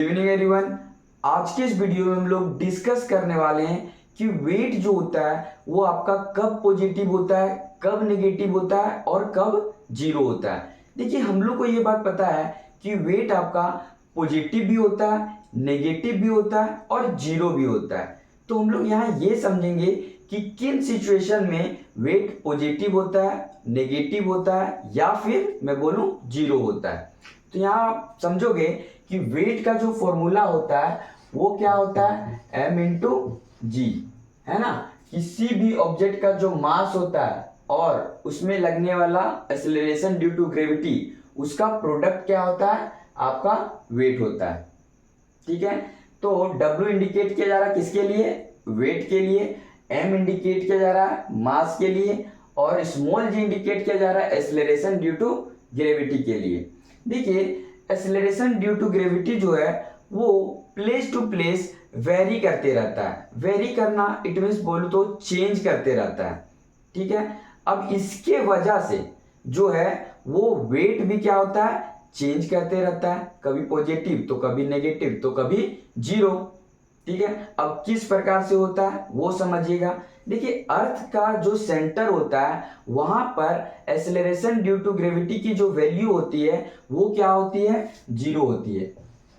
Evening everyone. आज के इस वीडियो में हम लोग डिस्कस करने वाले हैं कि वेट जो होता है वो आपका कब पॉजिटिव होता है, कब नेगेटिव होता है और कब जीरो होता है। देखिए, हम लोग को ये बात पता है कि वेट आपका पॉजिटिव भी होता है, नेगेटिव भी होता है और जीरो भी होता है। तो हम लोग यहाँ ये समझेंगे कि किन सिचुएशन में वेट पॉजिटिव होता है, नेगेटिव होता है या फिर मैं बोलूँ जीरो होता है। तो यहाँ आप समझोगे कि वेट का जो फॉर्मूला होता है वो क्या होता है, m इंटू जी, है ना। किसी भी ऑब्जेक्ट का जो मास होता है और उसमें लगने वाला एक्सेलरेशन ड्यू टू ग्रेविटी, उसका प्रोडक्ट क्या होता है, आपका वेट होता है। ठीक है, तो W इंडिकेट किया जा रहा है किसके लिए, वेट के लिए। M इंडिकेट किया जा रहा है मास के लिए और स्मॉल g इंडिकेट किया जा रहा है एक्सेलरेशन ड्यू टू ग्रेविटी के लिए। देखिए, एक्सेलरेशन ड्यू टू ग्रेविटी जो है वो प्लेस टू प्लेस वेरी करते रहता है। वेरी करना इट मीन्स बोलूं तो चेंज करते रहता है। ठीक है, अब इसके वजह से जो है वो वेट भी क्या होता है, चेंज करते रहता है, कभी पॉजिटिव तो कभी नेगेटिव तो कभी जीरो। ठीक है, अब किस प्रकार से होता है वो समझिएगा। देखिए, अर्थ का जो सेंटर होता है वहां पर एक्सेलरेशन ड्यू टू ग्रेविटी की जो वैल्यू होती है वो क्या होती है, जीरो होती है।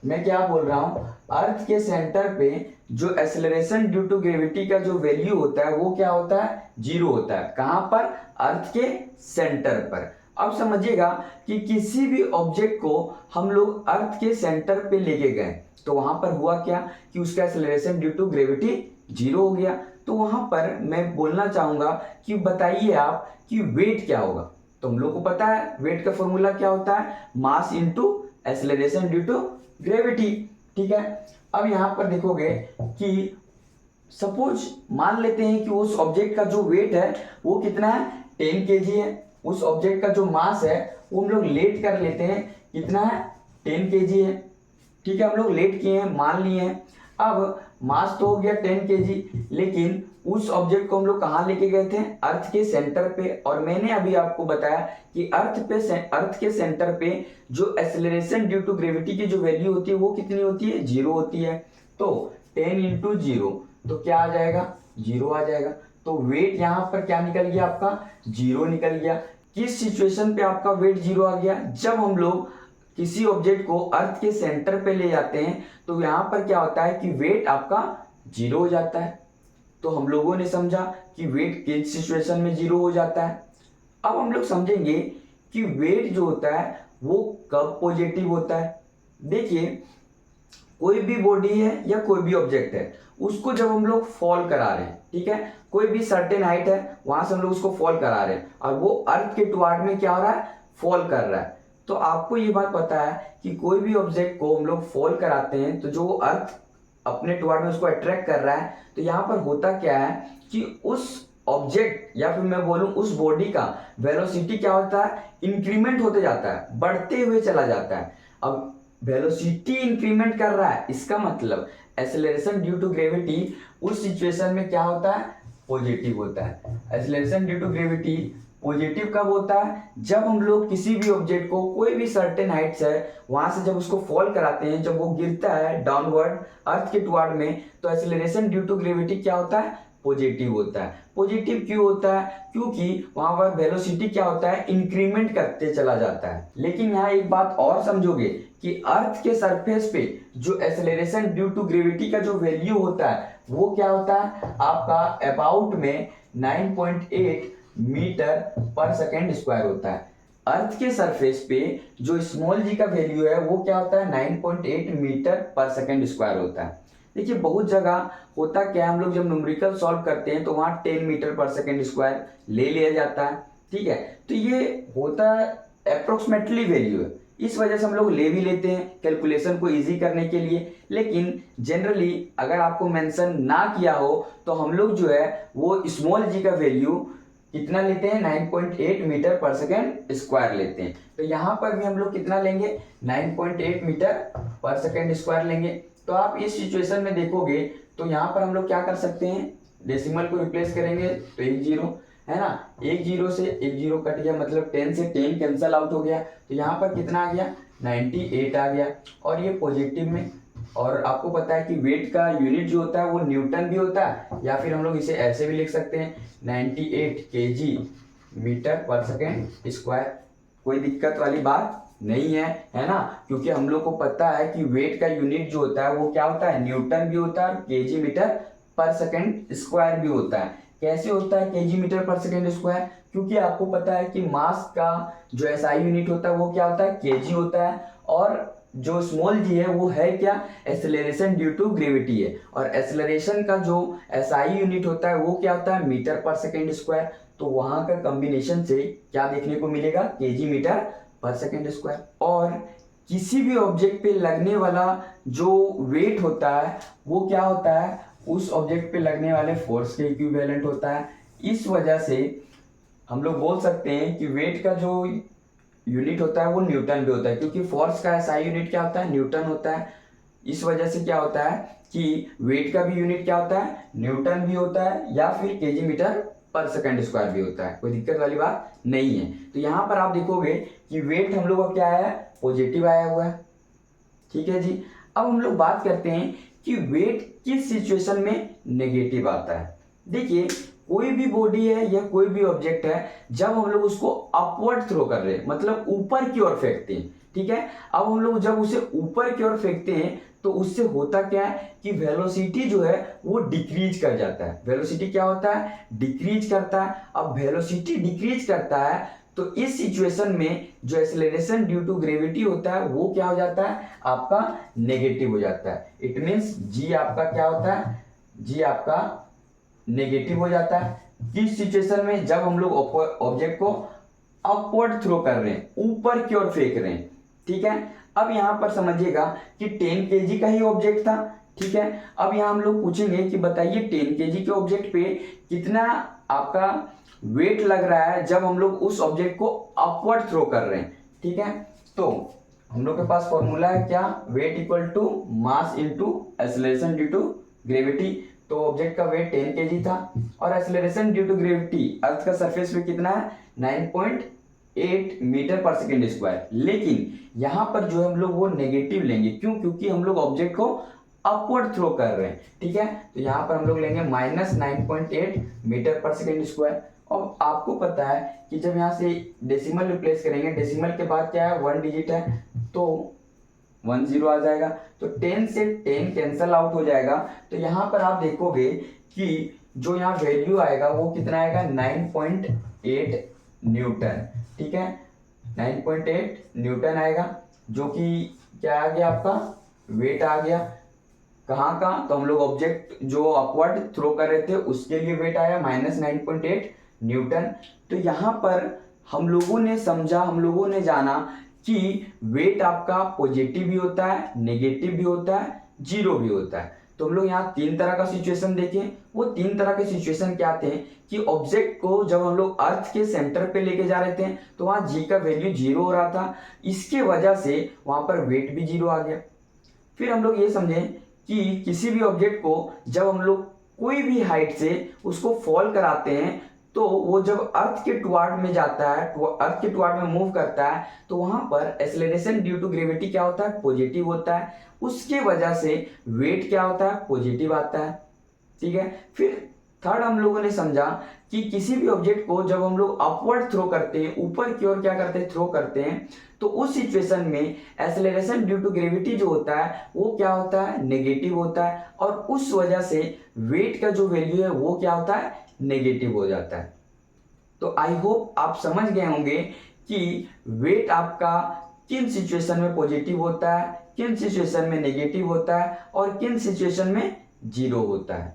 मैं क्या बोल रहा हूं, अर्थ के सेंटर पे जो एक्सेलरेशन ड्यू टू ग्रेविटी का जो वैल्यू होता है वो क्या होता है, जीरो होता है। कहां पर, अर्थ के सेंटर पर। अब समझिएगा कि किसी भी ऑब्जेक्ट को हम लोग अर्थ के सेंटर पे लेके गए तो वहां पर हुआ क्या कि उसका acceleration due to gravity zero हो गया। तो वहां पर मैं बोलना चाहूंगा कि बताइए आप कि वेट क्या होगा। तो हम लोग को पता है वेट का फॉर्मूला क्या होता है, mass into acceleration due to gravity. ठीक है, अब यहां पर देखोगे कि सपोज मान लेते हैं कि उस ऑब्जेक्ट का जो वेट है वो कितना है, 10 केजी है। उस ऑब्जेक्ट का जो मास है वो हम लोग लेट कर लेते हैं, कितना है, 10 केजी है। ठीक है, हम लोग लेट किए हैं, मान लिए हैं। अब मास तो हो गया 10 केजी, लेकिन उस ऑब्जेक्ट को हम लोग कहाँ लेके गए थे, अर्थ के सेंटर पे। और मैंने अभी आपको बताया कि अर्थ के सेंटर पे जो एक्सेलरेशन ड्यू टू ग्रेविटी की जो वैल्यू होती है वो कितनी होती है, जीरो होती है। तो 10 इंटू जीरो तो क्या आ जाएगा, जीरो आ जाएगा। तो वेट यहाँ पर क्या निकल गया आपका, जीरो निकल गया। किस सिचुएशन पे आपका वेट जीरो आ गया, जब हम लोग किसी ऑब्जेक्ट को अर्थ के सेंटर पे ले जाते हैं तो यहां पर क्या होता है कि वेट आपका जीरो हो जाता है। तो हम लोगों ने समझा कि वेट किस सिचुएशन में जीरो हो जाता है। अब हम लोग समझेंगे कि वेट जो होता है वो कब पॉजिटिव होता है। देखिए, कोई भी बॉडी है या कोई भी ऑब्जेक्ट है, उसको जब हम लोग फॉल करा रहे हैं, ठीक है, कोई भी सर्टेन हाइट है वहां से हम लोग उसको फॉल करा रहे हैं और वो अर्थ के टुवार्ड में क्या हो रहा है, फॉल कर रहा है। तो आपको ये बात पता है कि कोई भी ऑब्जेक्ट को हम लोग फॉल कराते हैं तो जो अर्थ अपने टुवार्ड में उसको अट्रैक्ट कर रहा है, तो यहाँ पर होता क्या है कि उस ऑब्जेक्ट या फिर मैं बोलूं उस बॉडी का वेलोसिटी क्या होता है, इंक्रीमेंट होते जाता है, बढ़ते हुए चला जाता है। अब वेलोसिटी इंक्रीमेंट कर रहा है, इसका मतलब एक्सेलरेशन ड्यू टू ग्रेविटी उस सिचुएशन में क्या होता है, पॉजिटिव होता है। Acceleration due to gravity positive कब होता है, जब हम लोग किसी भी ऑब्जेक्ट को कोई भी सर्टेन हाइट्स है वहां से जब उसको फॉल कराते हैं, जब वो गिरता है डाउनवर्ड अर्थ के टुवार्ड में, तो एक्सेलरेशन ड्यू टू ग्रेविटी क्या होता है, पॉजिटिव होता है। पॉजिटिव क्यों होता है, क्योंकि वहां पर वेलोसिटी क्या होता है, इंक्रीमेंट करते चला जाता है। लेकिन यहाँ एक बात और समझोगे कि अर्थ के सरफेस पे जो एक्सेलरेशन ड्यू टू ग्रेविटी का जो वैल्यू होता है वो क्या होता है, आपका अबाउट में 9.8 मीटर पर सेकेंड स्क्वायर होता है। अर्थ के सरफेस पे जो स्मॉल जी का वैल्यू है वो क्या होता है, 9.8 मीटर पर सेकेंड स्क्वायर होता है। देखिए, बहुत जगह होता क्या है, हम लोग जब न्यूमेरिकल सॉल्व करते हैं तो वहां 10 मीटर पर सेकेंड स्क्वायर ले लिया जाता है। ठीक है, तो ये होता है अप्रोक्सीमेटली वैल्यू है, इस वजह से हम लोग ले भी लेते हैं कैलकुलेशन को इजी करने के लिए। लेकिन जनरली अगर आपको मेंशन ना किया हो तो हम लोग जो है वो स्मॉल जी का वैल्यू कितना लेते हैं, 9.8 मीटर पर सेकेंड स्क्वायर लेते हैं। तो यहाँ पर भी हम लोग कितना लेंगे, 9.8 मीटर पर सेकेंड स्क्वायर लेंगे। तो आप इस सिचुएशन में देखोगे तो यहाँ पर हम लोग क्या कर सकते हैं, डेसिमल को रिप्लेस करेंगे तो एक जीरो है ना, एक जीरो से एक जीरो कट गया, मतलब 10 से 10 कैंसल आउट हो गया। तो यहाँ पर कितना आ गया, 98 आ गया। और ये पॉजिटिव में और आपको पता है कि वेट का यूनिट जो होता है वो न्यूटन भी होता है, या फिर हम लोग इसे ऐसे भी लिख सकते हैं 98 kg मीटर पर सेकेंड स्क्वायर। कोई दिक्कत वाली बात नहीं है ना, क्योंकि हम लोग को पता है कि वेट का यूनिट जो होता है वो क्या होता है, न्यूटन भी होता है और केजी मीटर पर सेकेंड स्क्वायर भी होता है। कैसे होता है केजी मीटर पर सेकेंड स्क्वायर, क्योंकि आपको पता है कि मास का जो एसआई यूनिट होता है वो क्या होता है, केजी होता है, और जो स्मॉल जी है वो है क्या, एक्सेलरेशन ड्यू टू ग्रेविटी है, और एक्सेलरेशन का जो एसआई यूनिट होता है वो क्या होता है, मीटर पर सेकेंड स्क्वायर। तो वहां का कॉम्बिनेशन से क्या देखने को मिलेगा, केजी मीटर पर सेकेंड स्क्वायर। और किसी भी ऑब्जेक्ट पे लगने वाला जो वेट होता है वो क्या होता है, उस ऑब्जेक्ट पे लगने वाले फोर्स के इक्विवेलेंट होता है। इस वजह से हम लोग बोल सकते हैं कि वेट का जो यूनिट होता है वो न्यूटन भी होता है, क्योंकि फोर्स का एसआई यूनिट क्या होता है, न्यूटन होता है। इस वजह से क्या होता है कि वेट का भी यूनिट क्या होता है, न्यूटन भी होता है, या फिर केजी मीटर पर सेकंड स्क्वायर भी होता है। कोई दिक्कत वाली बात नहीं है। तो यहाँ पर आप देखोगे कि वेट हम लोग का क्या है, पॉजिटिव आया हुआ है। ठीक है जी। अब हम लोग बात करते हैं कि वेट किस सिचुएशन में नेगेटिव आता है। देखिए, कोई भी बॉडी है या कोई भी ऑब्जेक्ट है, जब हम लोग उसको अपवर्ड थ्रो कर रहे हैं, मतलब ऊपर की ओर फेंकते हैं, ठीक है। अब हम लोग जब उसे ऊपर की ओर फेंकते हैं तो उससे होता क्या है कि वेलोसिटी जो है वो डिक्रीज कर जाता है। वेलोसिटी क्या होता है, डिक्रीज करता है। अब वेलोसिटी डिक्रीज करता है तो इस सिचुएशन में जो एक्सेलरेशन ड्यू टू ग्रेविटी होता है वो क्या हो जाता है, आपका नेगेटिव हो जाता है। इट मींस जी आपका क्या होता है, जी आपका नेगेटिव हो जाता है। किस सिचुएशन में, जब हम लोग ऑब्जेक्ट को अपवर्ड थ्रो कर रहे हैं, ऊपर की ओर फेंक रहे हैं, ठीक है। अब यहां पर समझिएगा कि 10 kg का ही ऑब्जेक्ट था, ठीक है। अब यहां हम लोग पूछेंगे कि बताइए 10 kg के ऑब्जेक्ट पे कितना आपका वेट लग रहा है जब हम लोग उस ऑब्जेक्ट को अपवर्ड थ्रो कर रहे हैं, ठीक है। तो हम लोग के पास फॉर्मूला है क्या, weight equal to mass into acceleration due to gravity. तो ऑब्जेक्ट का वेट 10 kg था और acceleration due to gravity earth का सरफेस पे कितना है, 9.8 मीटर पर सेकेंड स्क्वायर। लेकिन यहां पर जो हम लोग वो नेगेटिव लेंगे, क्यों, क्योंकि हम लोग ऑब्जेक्ट को अपवर्ड थ्रो कर रहे हैं, ठीक है। तो यहां पर हम लोग लेंगे -9.8 मीटर पर सेकेंड स्क्वायर। और आपको पता है कि जब यहाँ से डेसिमल रिप्लेस करेंगे, डेसिमल के बाद क्या है, 1 डिजिट है, तो 10 आ जाएगा। तो 10 से 10 कैंसल आउट हो जाएगा। तो यहाँ पर आप देखोगे कि जो यहाँ वैल्यू आएगा वो कितना आएगा, 9.8 न्यूटन, ठीक है। 9.8 न्यूटन आएगा, जो कि क्या आ गया, आपका वेट आ गया। कहाँ का, तो हम लोग ऑब्जेक्ट जो अपवर्ड थ्रो कर रहे थे उसके लिए वेट आया -9.8 न्यूटन। तो यहाँ पर हम लोगों ने समझा, हम लोगों ने जाना कि वेट आपका पॉजिटिव भी होता है, नेगेटिव भी होता है, जीरो भी होता है। तो हम लोग यहाँ 3 तरह का सिचुएशन देखें। वो 3 तरह के सिचुएशन क्या थे कि ऑब्जेक्ट को जब हम लोग अर्थ के सेंटर पे लेके जा रहे थे तो वहाँ जी का वैल्यू 0 हो रहा था, इसके वजह से वहां पर वेट भी 0 आ गया। फिर हम लोग ये समझें कि किसी भी ऑब्जेक्ट को जब हम लोग कोई भी हाइट से उसको फॉल कराते हैं तो वो जब अर्थ के टुवार्ड में जाता है, अर्थ के टुवार्ड में मूव करता है, तो वहां पर एक्सेलरेशन ड्यू टू ग्रेविटी क्या होता है, पॉजिटिव होता है। उसके वजह से वेट क्या होता है, पॉजिटिव आता है, ठीक है। फिर थर्ड हम लोगों ने समझा कि किसी भी ऑब्जेक्ट को जब हम लोग अपवर्ड थ्रो करते हैं, ऊपर की ओर क्या करते हैं, थ्रो करते हैं, तो उस सिचुएशन में एक्सेलरेशन ड्यू टू ग्रेविटी जो होता है वो क्या होता है, नेगेटिव होता है, और उस वजह से वेट का जो वैल्यू है वो क्या होता है, नेगेटिव हो जाता है। तो आई होप आप समझ गए होंगे कि वेट आपका किन सिचुएशन में पॉजिटिव होता है, किन सिचुएशन में नेगेटिव होता है, और किन सिचुएशन में 0 होता है।